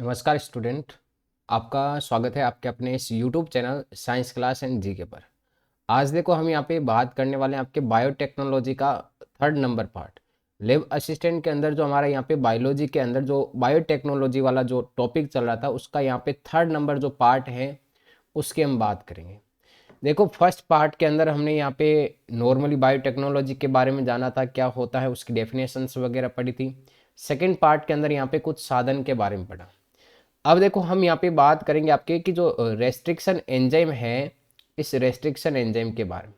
नमस्कार स्टूडेंट। आपका स्वागत है आपके अपने इस YouTube channel science class and GK पर। आज देखो हम यहाँ पे बात करने वाले हैं आपके बायोटेक्नोलॉजी का third number part. Lab assistant के अंदर जो हमारा यहाँ पे बायोलॉजी के अंदर जो बायोटेक्नोलॉजी वाला जो टॉपिक चल रहा था उसका यहाँ पे थर्ड नंबर जो पार्ट है उसकी हम बात करेंगे। देखो फर्स्ट पार्ट के अंदर हमने यहाँ पे नॉर्मली बायोटेक्नोलॉजी के बारे में जाना था, क्या होता है, उसकी डेफिनेशंस वगैरह पढ़ी थी। सेकेंड पार्ट के अंदर यहाँ पे कुछ साधन के बारे में पढ़ा। अब देखो हम यहाँ पे बात करेंगे आपके कि जो रेस्ट्रिक्शन एंजाइम है, इस रेस्ट्रिक्शन एंजाइम के बारे में।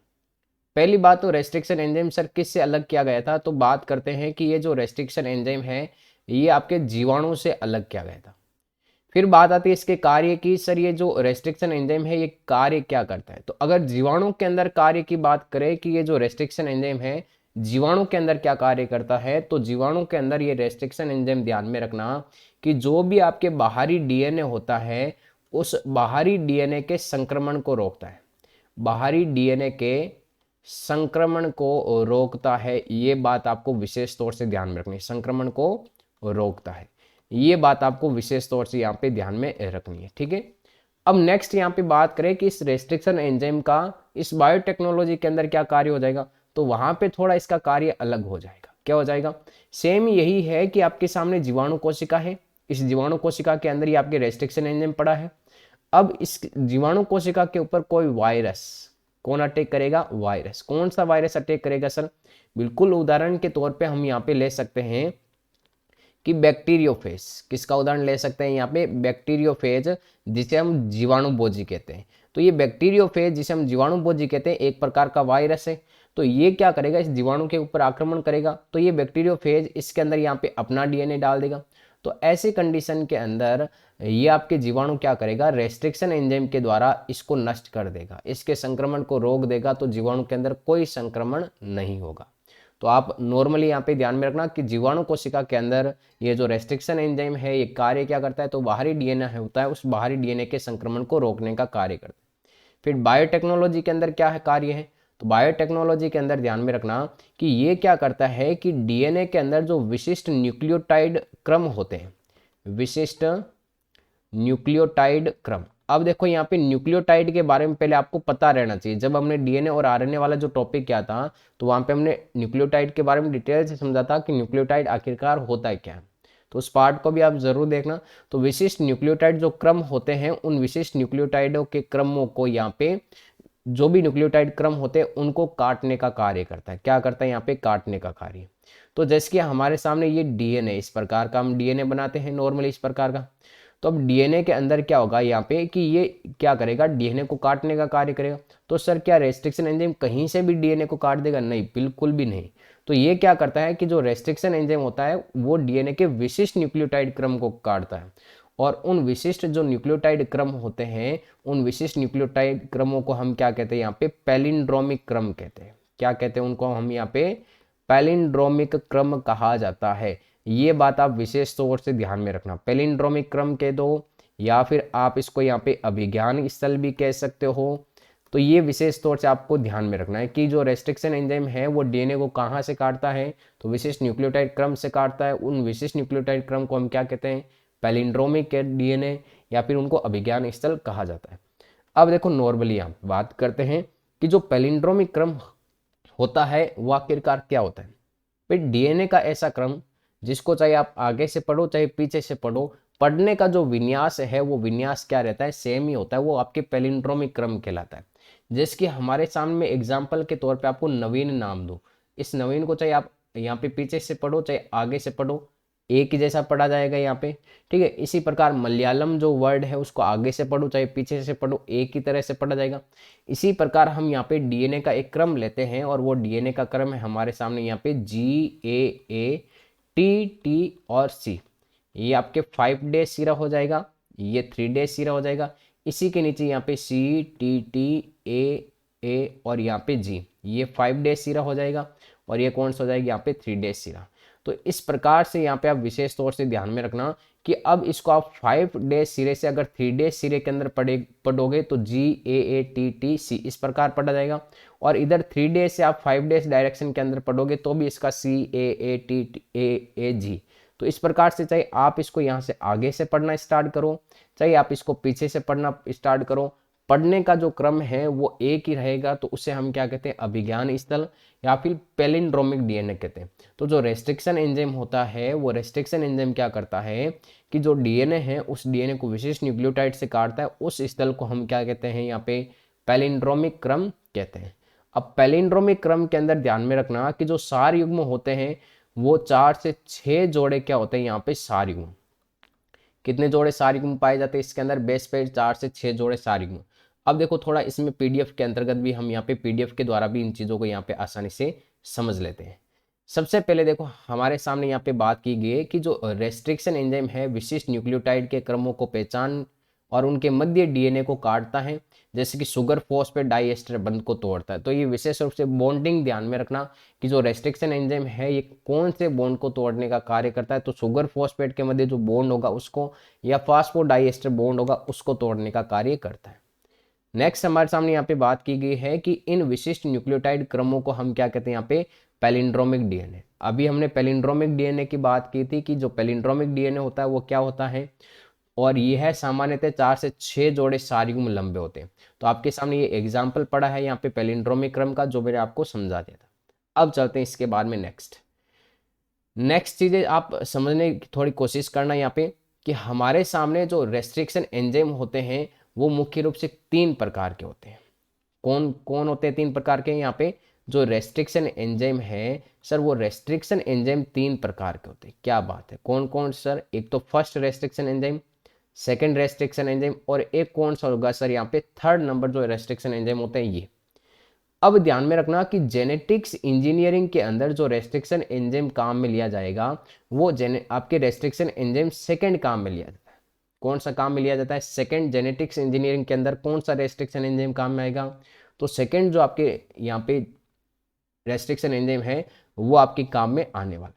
पहली बात तो रेस्ट्रिक्शन एंजाइम सर किससे अलग किया गया था, तो बात करते हैं कि ये जो रेस्ट्रिक्शन एंजाइम है ये आपके जीवाणु से अलग किया गया था। फिर बात आती है इसके कार्य की, सर ये जो रेस्ट्रिक्शन एंजाइम है ये कार्य क्या करता है। तो अगर जीवाणु के अंदर कार्य की बात करें कि ये जो रेस्ट्रिक्शन एंजाइम है जीवाणु के अंदर क्या कार्य करता है, तो जीवाणु के अंदर ये रेस्ट्रिक्शन एंजाइम ध्यान में रखना कि जो भी आपके बाहरी डीएनए होता है उस बाहरी डीएनए के संक्रमण को रोकता है। बाहरी डीएनए के संक्रमण को रोकता है, ये बात आपको विशेष तौर से ध्यान में रखनी है। संक्रमण को रोकता है, ये बात आपको विशेष तौर से यहाँ पे ध्यान में रखनी है, ठीक है। अब नेक्स्ट यहाँ पे बात करें कि इस रेस्ट्रिक्शन एंजाइम का इस बायोटेक्नोलॉजी के अंदर क्या कार्य हो जाएगा, तो वहां पे थोड़ा इसका कार्य अलग हो जाएगा। क्या हो जाएगा, सेम यही है कि आपके सामने जीवाणु कोशिका है, इस जीवाणु कोशिका के अंदर ही आपके रेस्ट्रिक्शन एंजाइम पड़ा है। अब इस जीवाणु कोशिका के ऊपर कोई वायरस, कौन अटैक करेगा, वायरस। कौन सा वायरस अटैक करेगा सर, बिल्कुल उदाहरण के तौर पे हम यहाँ पे ले सकते हैं कि बैक्टीरियोफेज। किसका उदाहरण ले सकते हैं यहाँ पे, बैक्टीरियोफेज, जिसे हम जीवाणुभोजी कहते हैं। तो ये बैक्टीरियोफेज जिसे हम जीवाणुभोजी कहते हैं एक प्रकार का वायरस है। तो ये क्या करेगा, इस जीवाणु के ऊपर आक्रमण करेगा, तो ये बैक्टीरियोफेज इसके अंदर यहाँ पे अपना डीएनए डाल देगा। तो ऐसे कंडीशन के अंदर ये आपके जीवाणु क्या करेगा, रेस्ट्रिक्शन एंजाइम के द्वारा इसको नष्ट कर देगा, इसके संक्रमण को रोक देगा। तो जीवाणु के अंदर कोई संक्रमण नहीं होगा। तो आप नॉर्मली यहाँ पे ध्यान में रखना कि जीवाणु कोशिका के अंदर ये जो रेस्ट्रिक्शन एंजाइम है ये कार्य क्या करता है, तो बाहरी डीएनए होता है उस बाहरी डीएनए के संक्रमण को रोकने का कार्य करता है। फिर बायोटेक्नोलॉजी के अंदर क्या है कार्य है, तो बायोटेक्नोलॉजी के अंदर ध्यान में रखना कि ये क्या करता है कि डीएनए के अंदर जो विशिष्ट न्यूक्लियोटाइड क्रम होते हैं, विशिष्ट न्यूक्लियोटाइड क्रम। अब देखो यहाँ पे न्यूक्लियोटाइड के बारे में पहले आपको पता रहना चाहिए। जब हमने डीएनए और आरएनए वाला जो टॉपिक किया था तो वहां पे हमने न्यूक्लियोटाइड के बारे में डिटेल से समझा था कि न्यूक्लियोटाइड आखिरकार होता है क्या। तो उस पार्ट को भी आप जरूर देखना। तो विशिष्ट न्यूक्लियोटाइड जो क्रम होते हैं उन विशिष्ट न्यूक्लियोटाइडों के क्रमों को यहाँ पे, जो भी न्यूक्लियोटाइड क्रम होते हैं उनको काटने का कार्य करता है। क्या करता है यहाँ पे, काटने का कार्य। तो जैसे कि हमारे सामने ये डीएनए, इस प्रकार का हम डीएनए बनाते हैं नॉर्मली इस प्रकार का। तो अब डीएनए के अंदर क्या होगा यहाँ पे कि ये क्या करेगा, डीएनए को काटने का कार्य करेगा। तो सर क्या रेस्ट्रिक्शन एंजाइम कहीं से भी डीएनए को काट देगा, नहीं, बिल्कुल भी नहीं। तो ये क्या करता है कि जो रेस्ट्रिक्शन एंजाइम होता है वो डीएनए के विशिष्ट न्यूक्लियोटाइड क्रम को काटता है। और उन विशिष्ट जो न्यूक्लियोटाइड क्रम होते हैं उन विशिष्ट न्यूक्लियोटाइड क्रमों को हम क्या कहते हैं यहाँ पे, पैलिंड्रोमिक क्रम कहते हैं। क्या कहते हैं उनको हम यहाँ पे, पैलिंड्रोमिक क्रम कहा जाता है। ये बात आप विशेष तौर से ध्यान में रखना। पैलिंड्रोमिक क्रम कह दो या फिर आप इसको यहाँ पे अभिज्ञान स्थल भी कह सकते हो। तो ये विशेष तौर से आपको ध्यान में रखना है कि जो रेस्ट्रिक्शन एंजाइम है वो डीएनए को कहाँ से काटता है, तो विशिष्ट न्यूक्लियोटाइड क्रम से काटता है। उन विशिष्ट न्यूक्लियोटाइड क्रम को हम क्या कहते हैं, पैलिंड्रोमिक डीएनए, या फिर उनको अभिज्ञान स्थल कहा जाता है। अब देखो नॉर्मली हम बात करते हैं कि जो पैलिंड्रोमिक क्रम होता है वो आखिरकार क्या होता है। फिर डीएनए का ऐसा क्रम जिसको चाहे आप आगे से पढ़ो चाहे पीछे से पढ़ो, पढ़ने का जो विन्यास है वो विन्यास क्या रहता है, सेम ही होता है, वो आपके पैलिंड्रोमिक क्रम कहलाता है। जैसे कि हमारे सामने एग्जाम्पल के तौर पे आपको नवीन नाम दो, इस नवीन को चाहे आप यहाँ पे पीछे से पढ़ो चाहे आगे से पढ़ो एक ही जैसा पढ़ा जाएगा यहाँ पे, ठीक है। इसी प्रकार मलयालम जो वर्ड है उसको आगे से पढ़ो चाहे पीछे से पढ़ो एक ही तरह से पढ़ा जाएगा। इसी प्रकार हम यहाँ पे डीएनए का एक क्रम लेते हैं और वो डीएनए का क्रम है हमारे सामने यहाँ पे GAA, TT और C। ये आपके 5 डेज सिरा हो जाएगा, ये 3 डेज सिरा हो जाएगा। इसी के नीचे यहाँ पे CTTA और यहाँ पे G, ये 5 डेज सिरा हो जाएगा और ये कौन सा हो जाएगा यहाँ पे 3 डेज सिरा। तो इस प्रकार से यहाँ पे आप विशेष तौर से ध्यान में रखना कि अब इसको आप 5 डेज सिरे से अगर 3 डेज सिरे के अंदर पढ़ोगे तो GAATTC इस प्रकार पढ़ा जाएगा। और इधर 3 डेज से आप 5 डेज डायरेक्शन के अंदर पढ़ोगे तो भी इसका CAATTAG तो इस प्रकार से चाहे आप इसको यहाँ से आगे से पढ़ना स्टार्ट करो, चाहे आप इसको पीछे से पढ़ना स्टार्ट करो, पढ़ने का जो क्रम है वो एक ही रहेगा। तो उसे हम क्या कहते हैं, अभिज्ञान स्थल या फिर पैलिंड्रोमिक डीएनए कहते हैं। तो जो रेस्ट्रिक्शन एंजाइम होता है, वो रेस्ट्रिक्शन एंजाइम क्या करता है कि जो डीएनए है उस डीएनए को विशिष्ट न्यूक्लियोटाइड से काटता है, उस स्थल को हम क्या कहते हैं यहाँ पे पैलिंड्रोमिक क्रम कहते हैं। अब पैलिंड्रोमिक क्रम के अंदर ध्यान में रखना कि जो सार युग्म होते हैं वो 4 से 6 जोड़े क्या होते हैं यहाँ पे सार युग्म। कितने जोड़े सार युग्म पाए जाते हैं इसके अंदर, बेस पे 4 से 6 जोड़े सार युग्म। अब देखो थोड़ा इसमें पीडीएफ के अंतर्गत भी हम यहाँ पे पीडीएफ के द्वारा भी इन चीज़ों को यहाँ पे आसानी से समझ लेते हैं। सबसे पहले देखो हमारे सामने यहाँ पे बात की गई है कि जो रेस्ट्रिक्शन एंजाइम है विशिष्ट न्यूक्लियोटाइड के क्रमों को पहचान और उनके मध्य डीएनए को काटता है, जैसे कि शुगर फॉस्फेट डाइएस्टर बंध को तोड़ता है। तो ये विशेष रूप से बॉन्डिंग ध्यान में रखना कि जो रेस्ट्रिक्शन एंजाइम है ये कौन से बॉन्ड को तोड़ने का कार्य करता है। तो शुगर फॉस्फेट के मध्य जो बॉन्ड होगा उसको, या फास्फोडाइएस्टर बॉन्ड होगा उसको तोड़ने का कार्य करता है। नेक्स्ट हमारे सामने यहाँ पे बात की गई है कि इन विशिष्ट न्यूक्लियोटाइड क्रमों को हम क्या कहते हैं यहाँ पे, पैलिंड्रोमिक डीएनए। अभी हमने पैलिंड्रोमिक डीएनए की बात की थी कि जो पैलिंड्रोमिक डीएनए होता है वो क्या होता है, और यह है सामान्यतः 4 से 6 जोड़े सार युग्म लंबे होते हैं। तो आपके सामने ये एग्जाम्पल पड़ा है यहाँ पे पैलिंड्रोमिक क्रम का, जो मैंने आपको समझा दिया था। अब चलते हैं इसके बाद में नेक्स्ट चीजें आप समझने की थोड़ी कोशिश करना यहाँ पे कि हमारे सामने जो रेस्ट्रिक्शन एंजाइम होते हैं वो मुख्य रूप से 3 प्रकार के होते हैं। कौन कौन होते हैं 3 प्रकार के यहाँ पे, जो रेस्ट्रिक्शन एंजाइम है सर, वो रेस्ट्रिक्शन एंजाइम 3 प्रकार के होते हैं। क्या बात है, कौन कौन सर? एक तो first restriction enzyme, second restriction enzyme, और एक कौन सा होगा सर यहाँ पे, थर्ड नंबर जो रेस्ट्रिक्शन एंजाइम होते हैं ये। अब ध्यान में रखना कि जेनेटिक्स इंजीनियरिंग के अंदर जो रेस्ट्रिक्शन एंजाइम काम में लिया जाएगा वो आपके रेस्ट्रिक्शन एंजाइम सेकंड काम में लिया जाता है। कौन सा काम में लिया जाता है? सेकंड। जेनेटिक्स इंजीनियरिंग के अंदर कौन सा रेस्ट्रिक्शन एंजाइम काम में आएगा? तो सेकंड जो आपके यहाँ पे रेस्ट्रिक्शन एंजाइम है वो आपके काम में आने वाला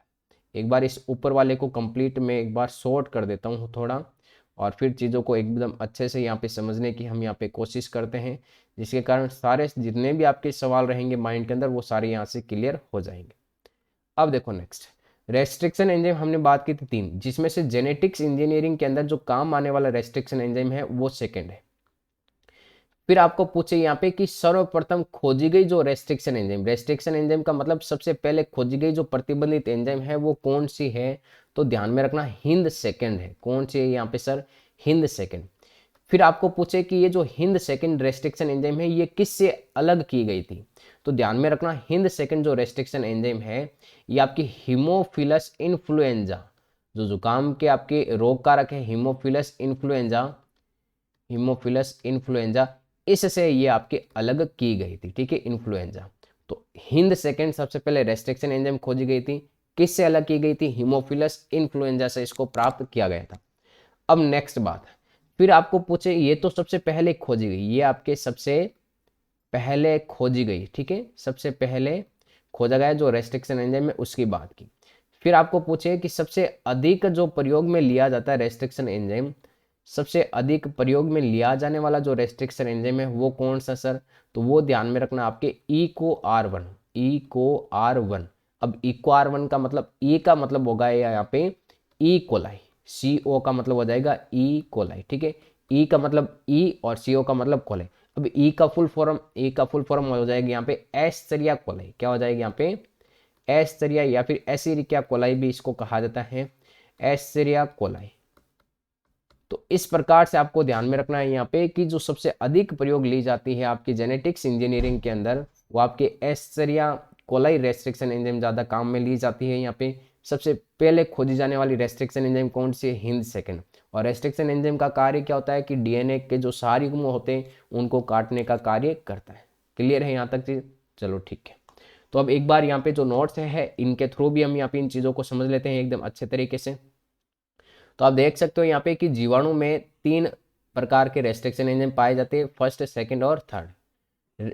है। एक बार इस ऊपर वाले को कंप्लीट में एक बार शॉर्ट कर देता हूँ थोड़ा, और फिर चीज़ों को एकदम अच्छे से यहाँ पे समझने की हम यहाँ पे कोशिश करते हैं, जिसके कारण सारे जितने भी आपके सवाल रहेंगे माइंड के अंदर वो सारे यहाँ से क्लियर हो जाएंगे। अब देखो नेक्स्ट रेस्ट्रिक्शन एंजाइम हमने बात की थी 3, जिसमें से जेनेटिक्स इंजीनियरिंग के अंदर जो काम आने वाला रेस्ट्रिक्शन एंजाइम है वो सेकेंड है। फिर आपको पूछे यहाँ पे कि सर्वप्रथम खोजी गई जो रेस्ट्रिक्शन एंजाइम का मतलब सबसे पहले खोजी गई जो प्रतिबंधित एंजाइम है वो कौन सी है? तो ध्यान में रखना हिंद सेकंड है। कौन सी है यहाँ पे सर? हिंद सेकंड। फिर आपको पूछे कि ये जो हिंद सेकंड रेस्ट्रिक्शन एंजाइम है ये किससे अलग की गई थी? तो ध्यान में रखना हिंद सेकंड जो रेस्ट्रिक्शन एंजाइम है ये आपकी हीमोफिलस इन्फ्लुएंजा, जो जुकाम के आपके रोग कारक है हीमोफिलस इन्फ्लुएंजा, इससे ये आपके अलग की गई थी। ठीक है, इन्फ्लुएंजा। तो हिंद सेकंड सबसे पहले रेस्ट्रिक्शन एंजाइम खोजी गई थी, किससे अलग की गई थी? हीमोफिलस इन्फ्लुएंजा से इसको प्राप्त किया गया था। अब नेक्स्ट बात, फिर आपको पूछे ये तो सबसे पहले खोजी गई, ये आपके सबसे पहले खोजी गई। ठीक है, सबसे पहले खोजा गया जो रेस्ट्रिक्शन एंजाइम है उसकी बात की। फिर आपको पूछे कि सबसे अधिक जो प्रयोग में लिया जाता है रेस्ट्रिक्शन एंजाइम, सबसे अधिक प्रयोग में लिया जाने वाला जो रेस्ट्रिक्शन एंजाइम है वो कौन सा सर? तो वो ध्यान में रखना आपके इको R1। अब इको R1 का मतलब ई का मतलब होगा यहाँ पे ई कोलाई, CO का मतलब हो जाएगा ई कोलाई। ठीक है, ई का मतलब ई और CO का मतलब कोलाई। अब ई का फुल फॉर्म हो जाएगी यहाँ पे एस्चेरिया कोलाई। क्या हो जाएगी यहाँ पे? एस्चेरिया या फिर एसिरिकिया कोलाई भी इसको कहा जाता है, एस्चेरिया कोलाई। तो इस प्रकार से आपको ध्यान में रखना है यहाँ पे कि जो सबसे अधिक प्रयोग ली जाती है आपकी जेनेटिक्स इंजीनियरिंग के अंदर वो आपके एस्चेरिया कोलाई रेस्ट्रिक्शन एंजाइम ज़्यादा काम में ली जाती है। यहाँ पे सबसे पहले खोजी जाने वाली रेस्ट्रिक्शन एंजाइम कौन सी है? हिंद सेकंड। और रेस्ट्रिक्शन एंजाइम का कार्य क्या होता है कि डीएनए के जो सार युग्म होते हैं उनको काटने का कार्य करता है। क्लियर है यहाँ तक चीज? चलो ठीक है। तो अब एक बार यहाँ पे जो नोट्स है इनके थ्रू भी हम यहाँ पे इन चीज़ों को समझ लेते हैं एकदम अच्छे तरीके से। तो आप देख सकते हो यहाँ पे कि जीवाणु में 3 प्रकार के रेस्ट्रिक्शन एंजाइम पाए जाते हैं, फर्स्ट, सेकंड और थर्ड।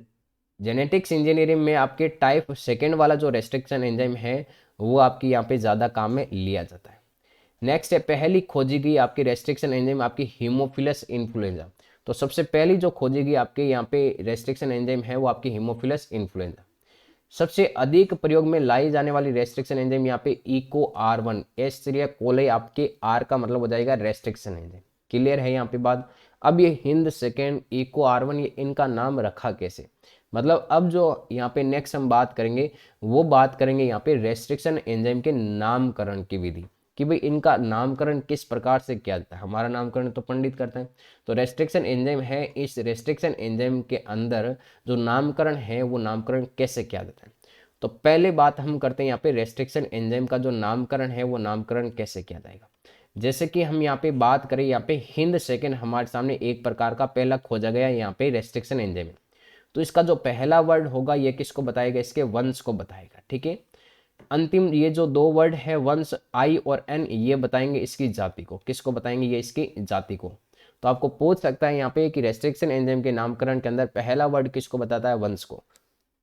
जेनेटिक्स इंजीनियरिंग में आपके टाइप सेकंड वाला जो रेस्ट्रिक्शन एंजाइम है वो आपकी यहाँ पे ज़्यादा काम में लिया जाता है। नेक्स्ट है पहली खोजी गई आपकी रेस्ट्रिक्शन एंजाइम आपकी हीमोफिलस इन्फ्लुएंजा। तो सबसे पहली जो खोजी गई आपके यहाँ पे रेस्ट्रिक्शन एंजाइम है वो आपकी हीमोफिलस इन्फ्लुएंजा। सबसे अधिक प्रयोग में लाई जाने वाली रेस्ट्रिक्शन एंजाइम यहाँ पे इको R1 एस्चेरिया कोलाई, आपके R का मतलब हो जाएगा रेस्ट्रिक्शन एंजाइम। क्लियर है यहाँ पे बात। अब ये हिंद सेकेंड इको R1 ये इनका नाम रखा कैसे, मतलब अब जो यहाँ पे नेक्स्ट हम बात करेंगे वो बात करेंगे यहाँ पे रेस्ट्रिक्शन एंजाइम के नामकरण की विधि, कि भाई इनका नामकरण किस प्रकार से किया जाता है। हमारा नामकरण तो पंडित करते हैं, तो रेस्ट्रिक्शन एंजाइम है, इस रेस्ट्रिक्शन एंजाइम के अंदर जो नामकरण है वो नामकरण कैसे किया जाता है। तो पहले बात हम करते हैं यहाँ पे रेस्ट्रिक्शन एंजाइम का जो नामकरण है वो नामकरण कैसे किया जाएगा। जैसे कि हम यहाँ पे बात करें, यहाँ पे हिंद सेकेंड हमारे सामने एक प्रकार का पहला खोजा गया यहाँ पे रेस्ट्रिक्शन एंजाइम, तो इसका जो पहला वर्ड होगा ये किसको बताएगा, इसके वंश को बताएगा। ठीक है, अंतिम ये जो दो वर्ड है वंश आई और एन, ये बताएंगे इसकी जाति को, किसको बताएंगे, ये इसकी जाति को। तो आपको पूछ सकता है यहाँ पे कि रेस्ट्रिक्शन एंजाइम के नामकरण के अंदर पहला वर्ड किसको बताता है, वंश को,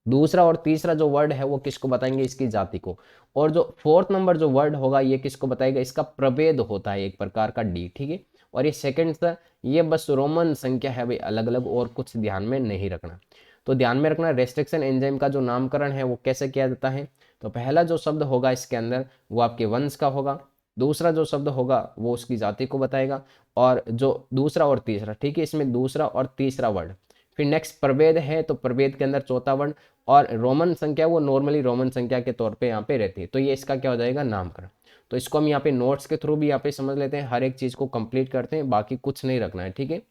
दूसरा और तीसरा जो वर्ड है वो किसको बताएंगे, इसकी जाति को, और जो फोर्थ नंबर जो वर्ड होगा ये किसको बताएगा, इसका प्रभेद होता है एक प्रकार का डी। ठीक है, और ये सेकंड सा ये बस रोमन संख्या है भाई, अलग अलग, और कुछ ध्यान में नहीं रखना। तो ध्यान में रखना रेस्ट्रिक्शन एंजाइम का जो नामकरण है वो कैसे किया जाता है। तो पहला जो शब्द होगा इसके अंदर वो आपके वंश का होगा, दूसरा जो शब्द होगा वो उसकी जाति को बताएगा, और जो दूसरा और तीसरा, ठीक है, इसमें दूसरा और तीसरा वर्ड। फिर नेक्स्ट प्रभेद है, तो प्रभेद के अंदर चौथा वर्ण, और रोमन संख्या वो नॉर्मली रोमन संख्या के तौर पे यहाँ पे रहती है, तो ये इसका क्या हो जाएगा, नामकरण। तो इसको हम यहाँ पे नोट्स के थ्रू भी यहाँ पे समझ लेते हैं, हर एक चीज को कंप्लीट करते हैं, बाकी कुछ नहीं रखना है। ठीक है,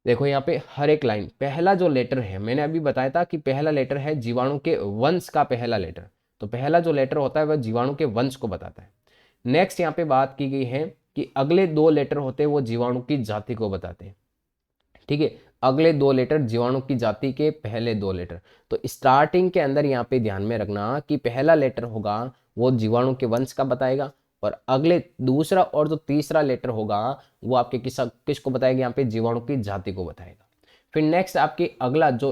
देखो यहाँ पे हर एक लाइन, पहला जो लेटर है मैंने अभी बताया था कि पहला लेटर है जीवाणु के वंश का पहला लेटर, तो पहला जो लेटर होता है वह जीवाणु के वंश को बताता है। नेक्स्ट यहाँ पे बात की गई है कि अगले दो लेटर होते हैं वो जीवाणु की जाति को बताते हैं। ठीक है, अगले दो लेटर जीवाणु की जाति के पहले दो लेटर, तो स्टार्टिंग के अंदर यहाँ पे ध्यान में रखना कि पहला लेटर होगा वो जीवाणु के वंश का बताएगा, और अगले दूसरा और जो तीसरा लेटर होगा वो आपके किसको बताएगा, यहाँ पे जीवाणु की जाति को बताएगा। फिर नेक्स्ट आपके अगला जो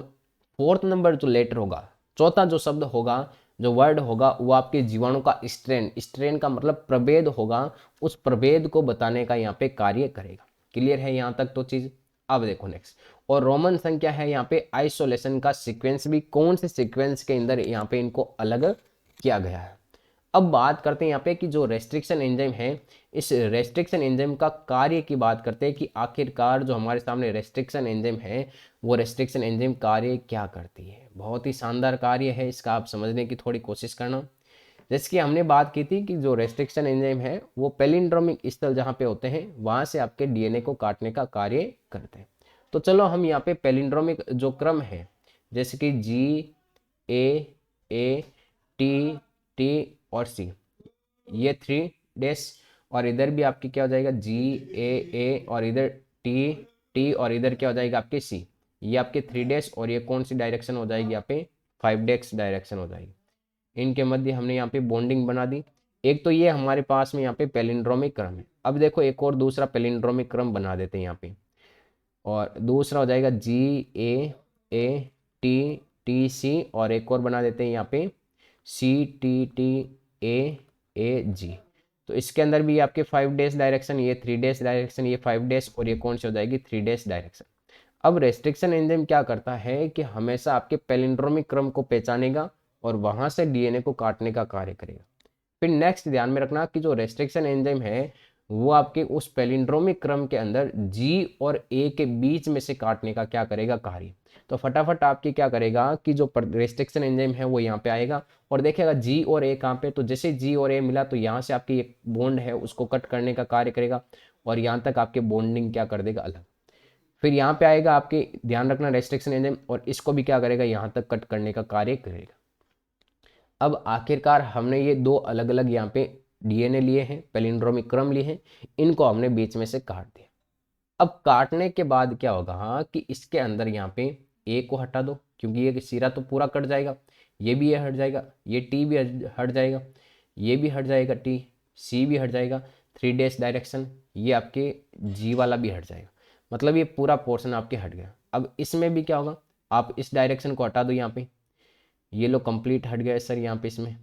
फोर्थ नंबर जो लेटर होगा, चौथा जो शब्द होगा, जो वर्ड होगा वो आपके जीवाणु का स्ट्रेन, स्ट्रेन का मतलब प्रभेद होगा, उस प्रभेद को बताने का यहाँ पे कार्य करेगा। क्लियर है यहाँ तक तो चीज। अब देखो नेक्स्ट, और रोमन संख्या है यहाँ पे आइसोलेशन का सीक्वेंस भी कौन से सीक्वेंस के अंदर यहाँ पे इनको अलग किया गया है। अब बात करते हैं यहाँ पे कि जो रेस्ट्रिक्शन एंजाइम है, इस रेस्ट्रिक्शन एंजाइम का कार्य की बात करते हैं कि आखिरकार जो हमारे सामने रेस्ट्रिक्शन एंजाइम है वो रेस्ट्रिक्शन एंजाइम कार्य क्या करती है। बहुत ही शानदार कार्य है, इसका आप समझने की थोड़ी कोशिश करना। जैसे कि हमने बात की थी कि जो रेस्ट्रिक्शन एंजाइम है वो पैलिंड्रोमिक स्थल जहाँ पे होते हैं वहाँ से आपके डीएनए को काटने का कार्य करते हैं। तो चलो हम यहाँ पे पैलिंड्रोमिक जो क्रम है, जैसे कि G A A T T और C, ये 3 डैश, और इधर भी आपकी क्या हो जाएगा GAA, और इधर T और इधर क्या हो जाएगा आपके C, ये आपके 3 डैश, और ये कौन सी डायरेक्शन हो जाएगी यहाँ पे 5 डैश डायरेक्शन हो जाएगी। इनके मध्य हमने यहाँ पे बॉन्डिंग बना दी। एक तो ये हमारे पास में यहाँ पे पैलिंड्रोमिक क्रम है। अब देखो एक और दूसरा पैलिंड्रोमिक क्रम बना देते हैं यहाँ पे, और दूसरा हो जाएगा GAA T T C, और एक और बना देते हैं यहाँ पे CTTAAG। तो इसके अंदर भी आपके 5 डैश डायरेक्शन, ये 3 डैश डायरेक्शन, ये 5 डैश, और ये कौन सी हो जाएगी 3 डैश डायरेक्शन। अब रेस्ट्रिक्शन एंजाइम क्या करता है कि हमेशा आपके पैलिंड्रोमिक क्रम को पहचानेगा और वहां से डीएनए को काटने का कार्य करेगा। फिर नेक्स्ट ध्यान में रखना कि जो रेस्ट्रिक्शन एंजाइम है वो आपके उस पैलिंड्रोमिक क्रम के अंदर जी और ए के बीच में से काटने का क्या करेगा कार्य। तो फटाफट आपकी क्या करेगा कि जो रेस्ट्रिक्शन एंजाइम है वो यहाँ पे आएगा और देखेगा जी और ए कहाँ पे, तो जैसे जी और ए मिला तो यहाँ से आपकी एक बॉन्ड है उसको कट करने का कार्य करेगा और यहाँ तक आपके बॉन्डिंग क्या कर देगा अलग। फिर यहाँ पे आएगा आपके, ध्यान रखना रेस्ट्रिक्शन एंजाइम, और इसको भी क्या करेगा यहाँ तक कट करने का कार्य करेगा। अब आखिरकार हमने ये दो अलग अलग यहाँ पे डीएनए लिए हैं, पैलिंड्रोमिक क्रम लिए हैं, इनको हमने बीच में से काट दिया। अब काटने के बाद क्या होगा, हाँ, कि इसके अंदर यहाँ पे ए को हटा दो क्योंकि ये सिरा तो पूरा कट जाएगा, ये भी ये हट जाएगा, ये टी भी हट जाएगा, ये भी हट जाएगा, टी सी भी हट जाएगा, 3 डैश डायरेक्शन, ये आपके जी वाला भी हट जाएगा, मतलब ये पूरा पोर्शन आपके हट गया। अब इसमें भी क्या होगा, आप इस डायरेक्शन को हटा दो, यहाँ पे ये लो कंप्लीट हट गया सर, यहाँ पे इसमें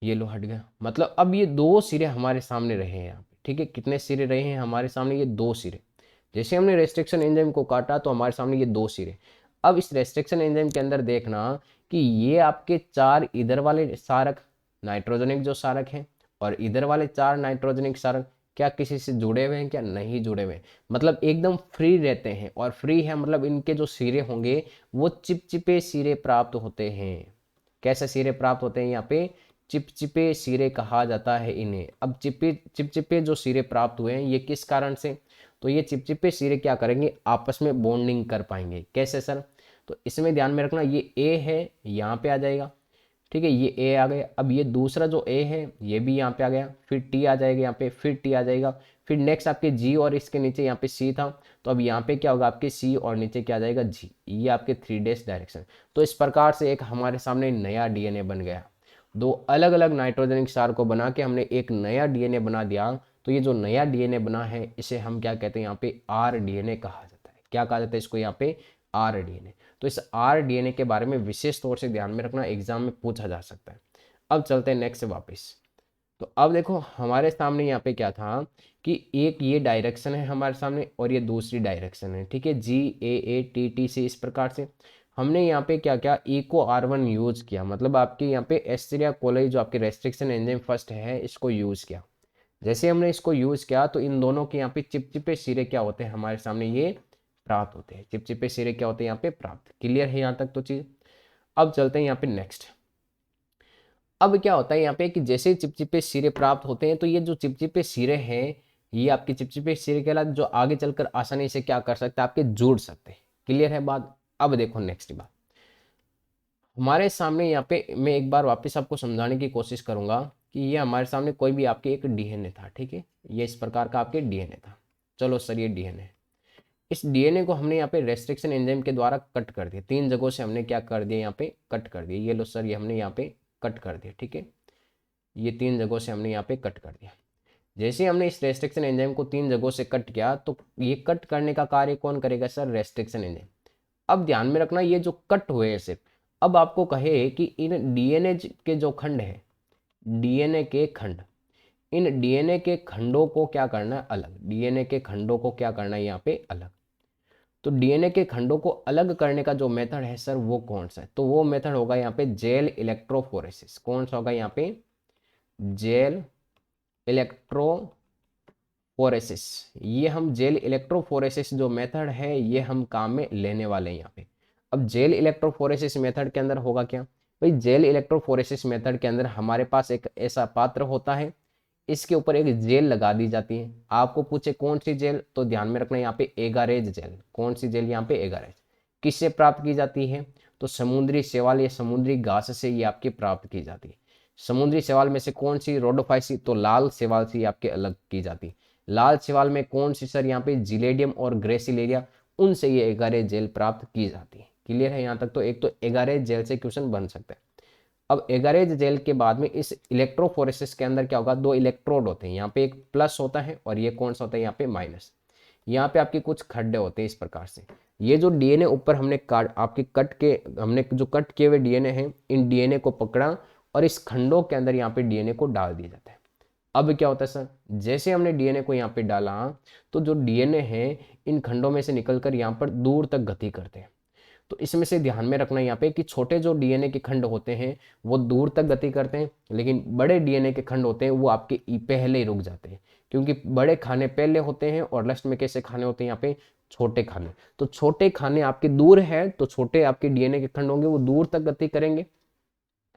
ये लो हट गया, मतलब अब ये दो सिरे हमारे सामने रहे हैं यहाँ पे। ठीक है, कितने सिरे रहे हैं हमारे सामने, ये 2 सिरे। जैसे हमने रेस्ट्रिक्शन एंजाइम को काटा तो हमारे सामने ये 2 सिरे। अब इस रेस्ट्रिक्शन एंजाइम के अंदर देखना कि ये आपके 4 इधर वाले क्षारक नाइट्रोजनिक जो क्षारक हैं और इधर वाले 4 नाइट्रोजनिक क्षारक क्या किसी से जुड़े हुए हैं क्या? नहीं जुड़े हुए, मतलब एकदम फ्री रहते हैं। और फ्री है मतलब इनके जो सिरे होंगे वो चिपचिपे सिरे प्राप्त होते हैं। कैसे सिरे प्राप्त होते हैं? यहाँ पे चिपचिपे सिरे कहा जाता है इन्हें। अब चिपचिपे जो सिरे प्राप्त हुए हैं ये किस कारण से? तो ये चिपचिपे सिरे क्या करेंगे? आपस में बॉन्डिंग कर पाएंगे। कैसे सर? तो इसमें ध्यान में रखना, ये ए है, यहाँ पे आ जाएगा, ठीक है, ये ए आ गया। अब ये दूसरा जो ए है ये भी यहाँ पे आ गया, फिर टी आ जाएगा यहाँ पे, फिर टी आ जाएगा, फिर नेक्स्ट आपके जी और इसके नीचे यहाँ पे सी था, तो अब यहाँ पे क्या होगा? आपके सी और नीचे क्या आ जाएगा? जी। ये आपके 3 डायरेक्शन। तो इस प्रकार से एक हमारे सामने नया डीएनए बन गया। 2 अलग अलग नाइट्रोजनिक क्षार को बना के हमने एक नया डीएनए बना दिया। तो ये जो नया डीएनए बना है इसे हम क्या कहते हैं? यहाँ पे आर डीएनए कहा जाता है। क्या कहा जाता है इसको? यहाँ पे आर डीएनए। तो इस आर डीएनए के बारे में विशेष तौर से ध्यान में रखना, एग्जाम में पूछा जा सकता है। अब चलते हैं नेक्स्ट से वापस। तो अब देखो हमारे सामने यहाँ पे क्या था कि एक ये डायरेक्शन है हमारे सामने और ये दूसरी डायरेक्शन है, ठीक है, जी ए टी टी से। इस प्रकार से हमने यहाँ पे क्या क्या इको R1 यूज किया, मतलब आपके यहाँ पे एस्टेरिया कोलाई जो आपके रेस्ट्रिक्शन एंजाइम फर्स्ट है इसको यूज किया। जैसे हमने इसको यूज किया तो इन दोनों के यहाँ पे चिपचिपे सिरे क्या होते हैं हमारे सामने? ये प्राप्त होते हैं। चिपचिपे सिरे क्या होते हैं? यहाँ पे प्राप्त। क्लियर है यहाँ तक तो चीज? अब चलते हैं यहाँ पे नेक्स्ट। अब क्या होता है यहाँ पे कि जैसे चिपचिपे सिरे प्राप्त होते हैं तो ये जो चिपचिपे सिरे हैं ये आपके चिपचिपे सिरे के अलावा जो आगे चलकर आसानी से क्या कर सकते हैं? आपके जुड़ सकते हैं। क्लियर है बात? अब देखो नेक्स्ट बात हमारे सामने यहाँ पे मैं एक बार वापस आपको समझाने की कोशिश करूंगा कि ये हमारे सामने कोई भी आपके एक डीएनए था, ठीक है, ये इस प्रकार का आपके डीएनए था। चलो सर ये डीएनए, इस डीएनए को हमने यहाँ पे रेस्ट्रिक्शन एंजाइम के द्वारा कट कर दिया। 3 जगहों से हमने क्या कर दिया? यहाँ पे कट कर दिया। ये लो सर, ये हमने यहाँ पे कट कर दिया, ठीक है, ये 3 जगहों से हमने यहाँ पे कट कर दिया। जैसे हमने इस रेस्ट्रिक्शन एंजाइम को 3 जगहों से कट किया तो ये कट करने का कार्य कौन करेगा सर? Restriction enzyme. अब ध्यान में रखना ये जो कट हुए हैं सिर्फ, अब आपको कहे कि इन डीएनए के जो खंड है, डीएनए के खंड, इन डीएनए के खंडों को क्या करना है? अलग। डीएनए के खंडों को क्या करना है? यहाँ पे अलग। तो डीएनए के खंडों को अलग करने का जो मेथड है सर वो कौन सा है? तो वो मेथड होगा यहाँ पे जेल इलेक्ट्रोफोरेसिस। कौन सा होगा यहाँ पे? Gel electrophoresis. ये हम जेल इलेक्ट्रोफोरेसिस जो मेथड है ये हम काम में लेने वाले हैं यहाँ पे। अब जेल इलेक्ट्रोफोरेसिस मेथड के अंदर होगा क्या भाई? जेल इलेक्ट्रोफोरेसिस मेथड के अंदर हमारे पास एक ऐसा पात्र होता है, इसके ऊपर एक जेल लगा दी जाती है। आपको पूछे कौन सी जेल, तो ध्यान में रखना यहाँ पे एगारेज जेल। कौन सी जेल? यहाँ पे एगारेज। किससे प्राप्त की जाती है? तो समुद्री शैवाल या समुद्री घास से ये आपकी प्राप्त की जाती है। समुद्री शैवाल में से कौन सी? रोडोफाइसी। तो लाल शैवाल से आपके अलग की जाती है। लाल शैवाल में कौन सी सर? यहाँ पे जिलेडियम और ग्रेसिलेरिया, उनसे ये एगारेज जेल प्राप्त की जाती है। क्लियर है यहाँ तक? तो एक तो एगारेज जेल से क्वेश्चन बन सकता है। अब एगारेज जेल के बाद में इस इलेक्ट्रोफोरेसिस के अंदर क्या होगा? 2 इलेक्ट्रोड होते हैं, यहाँ पे एक प्लस होता है और ये कौन सा होता है? यहाँ पे माइनस। यहाँ पे आपके कुछ खड्डे होते हैं इस प्रकार से। ये जो डीएनए ऊपर हमने काट आपके कट के हमने जो कट किए हुए डीएनए हैं, इन डीएनए को पकड़ा और इस खंडों के अंदर यहाँ पे डीएनए को डाल दिया जाता है। अब क्या होता है सर? जैसे हमने डीएनए को यहाँ पे डाला तो जो डीएनए है इन खंडों में से निकलकर यहाँ पर दूर तक गति करते हैं। तो इसमें से ध्यान में रखना यहाँ पे कि छोटे जो डीएनए के खंड होते हैं वो दूर तक गति करते हैं, लेकिन बड़े डीएनए के खंड होते हैं वो आपके पहले ही रुक जाते हैं, क्योंकि बड़े खाने पहले होते हैं और लास्ट में कैसे खाने होते हैं? यहाँ पे छोटे खाने। तो छोटे खाने आपके दूर है तो छोटे आपके डीएनए के खंड होंगे वो दूर तक गति करेंगे,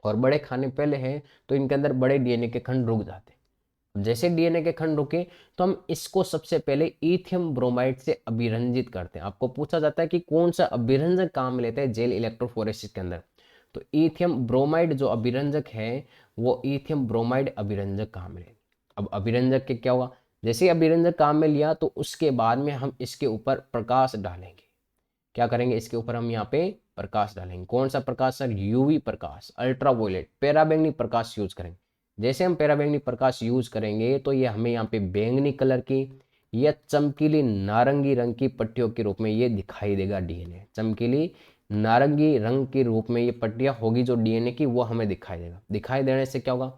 और बड़े खाने पहले हैं तो इनके अंदर बड़े डीएनए के खंड रुक जाते हैं। जैसे डीएनए के खंड रुके तो हम इसको सबसे पहले इथियम ब्रोमाइड से अभिरंजित करते हैं। आपको पूछा जाता है कि कौन सा अभिरंजक काम में लेता है जेल इलेक्ट्रोफोरेसिस के अंदर? तो इथियम ब्रोमाइड जो अभिरंजक है वो इथियम ब्रोमाइड अभिरंजक काम में लेगा। अब अभिरंजक के क्या हुआ? जैसे अभिरंजक काम में लिया तो उसके बाद में हम इसके ऊपर प्रकाश डालेंगे। क्या करेंगे? इसके ऊपर हम यहाँ पे प्रकाश डालेंगे। कौन सा प्रकाश सर? यूवी प्रकाश, अल्ट्रावायलेट, पैराबैंगनी प्रकाश यूज करेंगे। जैसे हम पैराबैंगनी प्रकाश यूज करेंगे तो ये हमें यहाँ पे बैंगनी कलर की या चमकीली नारंगी रंग की पट्टियों के रूप में ये दिखाई देगा डीएनए। चमकीली नारंगी रंग के रूप में ये पट्टियां होगी जो डीएनए की, वो हमें दिखाई देगा। दिखाई देने से क्या होगा?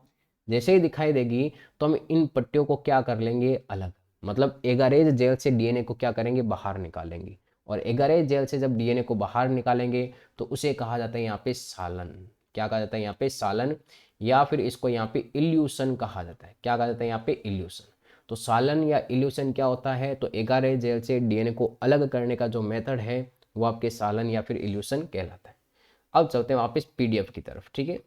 जैसे ही दिखाई देगी तो हम इन पट्टियों को क्या कर लेंगे? अलग। मतलब एगारेज जेल से डीएनए को क्या करेंगे? बाहर निकालेंगे और एगारेज जेल से जब डीएनए को बाहर निकालेंगे तो उसे कहा जाता है यहाँ पे सालन। क्या कहा जाता है यहाँ पे? सालन, या फिर इसको यहाँ पे इल्यूशन कहा जाता है। क्या कहा जाता है यहाँ पे? इल्यूशन। तो सालन या इल्यूशन क्या होता है? तो एगारेज जेल से डीएनए को अलग करने का जो मेथड है वो आपके सालन या फिर इल्यूशन कहलाता है। अब चलते हैं वापस पीडीएफ की तरफ, ठीक है।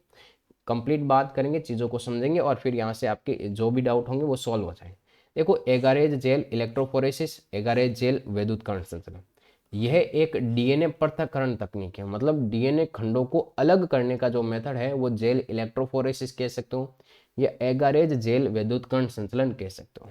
कंप्लीट बात करेंगे, चीज़ों को समझेंगे और फिर यहाँ से आपके जो भी डाउट होंगे वो सॉल्व हो जाएंगे। देखो, एगारेज जेल इलेक्ट्रोफोरेसिस, एगारेज जेल विद्युत कण संचलन, यह एक डीएनए पृथक्करण तकनीक है। मतलब डीएनए खंडों को अलग करने का जो मेथड है वो जेल इलेक्ट्रोफोरेसिस कह सकते हो या एगारेज जेल विद्युत कण संचलन कह सकते हो,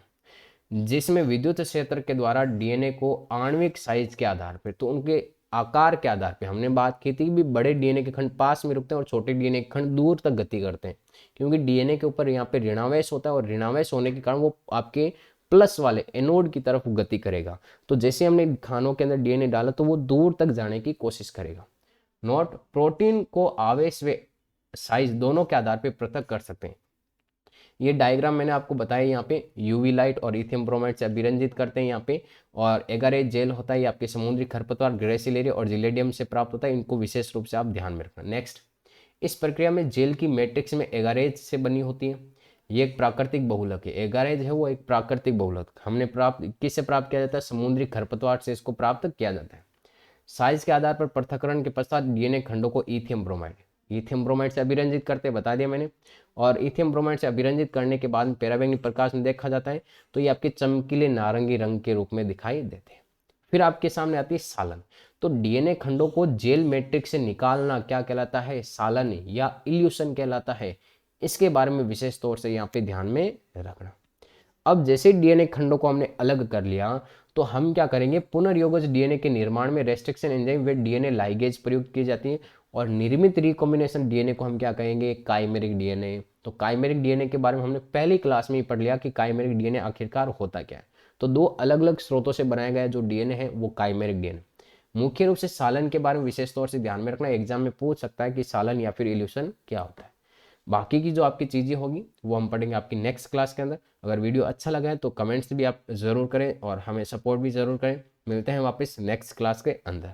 जिसमें विद्युत क्षेत्र के द्वारा डीएनए को आणविक साइज के आधार पर, तो उनके आकार के आधार पे हमने बात की थी कि बड़े डीएनए के खंड पास में रुकते हैं और छोटे डीएनए के खंड दूर तक गति करते हैं, क्योंकि डीएनए के ऊपर यहाँ पे ऋणावेश होता है और ऋणावेश होने के कारण वो आपके प्लस वाले एनोड की तरफ गति करेगा। तो जैसे हमने खानों के अंदर डीएनए डाला तो वो दूर तक जाने की कोशिश करेगा। नोट, प्रोटीन को आवेश व साइज दोनों के आधार पर पृथक कर सकते हैं। ये डायग्राम मैंने आपको बताया, यहाँ पे यूवी लाइट और इथियम ब्रोमाइड से अभिरंजित करते हैं यहाँ पे, और एगारेज जेल होता है ये आपके समुद्री खरपतवार ग्रेसिलेरिया और जिलेडियम से प्राप्त होता है। इनको विशेष रूप से आप ध्यान में रखना। नेक्स्ट, इस प्रक्रिया में जेल की मैट्रिक्स में एगारेज से बनी होती है। ये एक प्राकृतिक बहुलक है। एगारेज है वो एक प्राकृतिक बहुलक, हमने प्राप्त किससे प्राप्त किया जाता है? समुद्री खरपतवार से इसको प्राप्त किया जाता है। साइज के आधार पर पृथक्करण के पश्चात डीएनए खंडों को इथियम ब्रोमाइड से अभिरंजित करते, बता दिया मैंने। और इथियम ब्रोमाइड से अभिरंजित करने के बाद पराबैंगनी प्रकाश में देखा जाता है तो ये आपके चमकीले नारंगी रंग के रूप में दिखाई देते हैं। फिर आपके सामने आती है सालन। तो डीएनए खंडों को जेल मैट्रिक्स से निकालना क्या कहलाता है? सालन या इल्यूशन कहलाता है। इसके बारे में विशेष तौर से यहाँ पे ध्यान में रखना। अब जैसे डीएनए खंडों को हमने अलग कर लिया तो हम क्या करेंगे? पुनर्योगज डीएनए के निर्माण में रेस्ट्रिक्शन एंजाइम वे डीएनए लाइगेज प्रयुक्त की जाती है और निर्मित रिकॉम्बिनेशन डीएनए को हम क्या कहेंगे? Chimeric DNA. तो काइमेरिक डीएनए के बारे में हमने पहली क्लास में ही पढ़ लिया कि काइमेरिक डीएनए आखिरकार होता क्या है। तो दो अलग अलग स्रोतों से बनाया गया जो डीएनए है वो काइमेरिक डीएनए। मुख्य रूप से सालन के बारे में विशेष तौर से ध्यान में रखना, एग्जाम में पूछ सकता है कि सालन या फिर इल्यूशन क्या होता है। बाकी की जो आपकी चीज़ें होगी वो हम पढ़ेंगे आपकी नेक्स्ट क्लास के अंदर। अगर वीडियो अच्छा लगा है तो कमेंट्स भी आप ज़रूर करें और हमें सपोर्ट भी ज़रूर करें। मिलते हैं वापस नेक्स्ट क्लास के अंदर।